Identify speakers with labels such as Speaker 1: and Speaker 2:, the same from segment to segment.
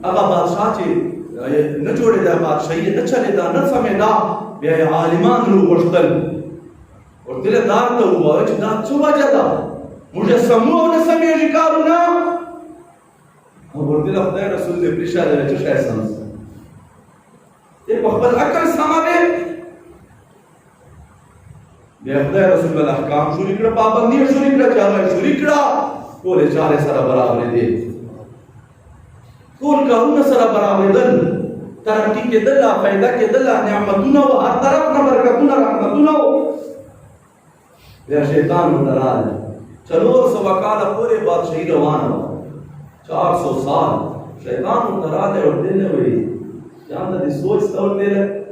Speaker 1: هغه بادشاہ چې نه جوړېده بادشاهي نه چلېده نه سمېده بیا یې عالمان راوغوښتل ورته یې دا ورته ووایه چې دا څه وجه ده مجسمو او نه سمېږي کارونه ورته یې خدای رسول دې پرېښی دی چې شی سم شي دې په خپل عقل سموي بیا خدای رسول بل احکام شروع کړه پابندي شروع کړه چې هغه شروع کړه ټولې چارې سره برابرې دي ټول کارونه سره برابرېدل ترقي کېدله فایده کېدله نعمتونه و هر طرف نه برکتونه رحمتونه و بیا شیطان ورته راغی 400 کاله پورې بادشاهي روانه وه 400 سال شیطان ورته راغی ورته یې وویل ځان ته دې سوچ ته ورته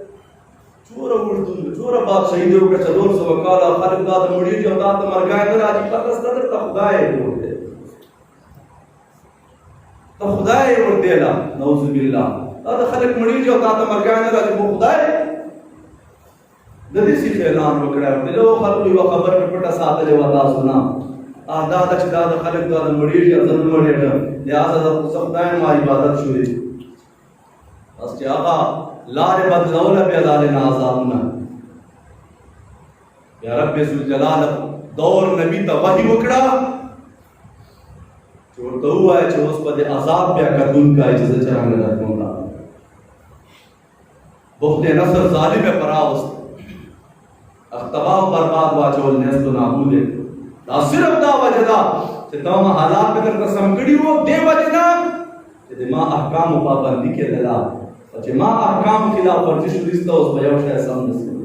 Speaker 1: چوره وړتون چوره بادشاهي دې وکړه 400 کاله خلک دا د مړېږي او دا د مرګای نه راځي پته شته درته خدای یې ورته ته خدای یې ورتېله نعوذ بالله دا د خلک مړېږي او دا د مرګای نه راځي خو خدای د دې سیخ اعلان وکړی ورته له خلکو یوه خبر مې پټه ساتلې وه تاسو نه دا ده چې دا د خلک دا د مړېږي او زه نه مړېږم لهذا د خدای ما عبادت شوې بس چې هغه لارې بدلوله بیا لارې نه عذابونه بیا رب ذوالجلال دور نبي ته وحي وکړه چې ورته ووایه چې اوس به د عذاب بیا کتونکی چې زه څرنګه درکوم بخت نصر ظالم یې پراوست تباه او برباد واچول نیست و نابود دا صرف دا وجه ده چې تا ما حالات مې درته سم کړي وو دې وجې نه چې د ما احکامو پابندي کېدله چې ما احکام خلاف ورزي شو دسته اوس به یو شی سم نشي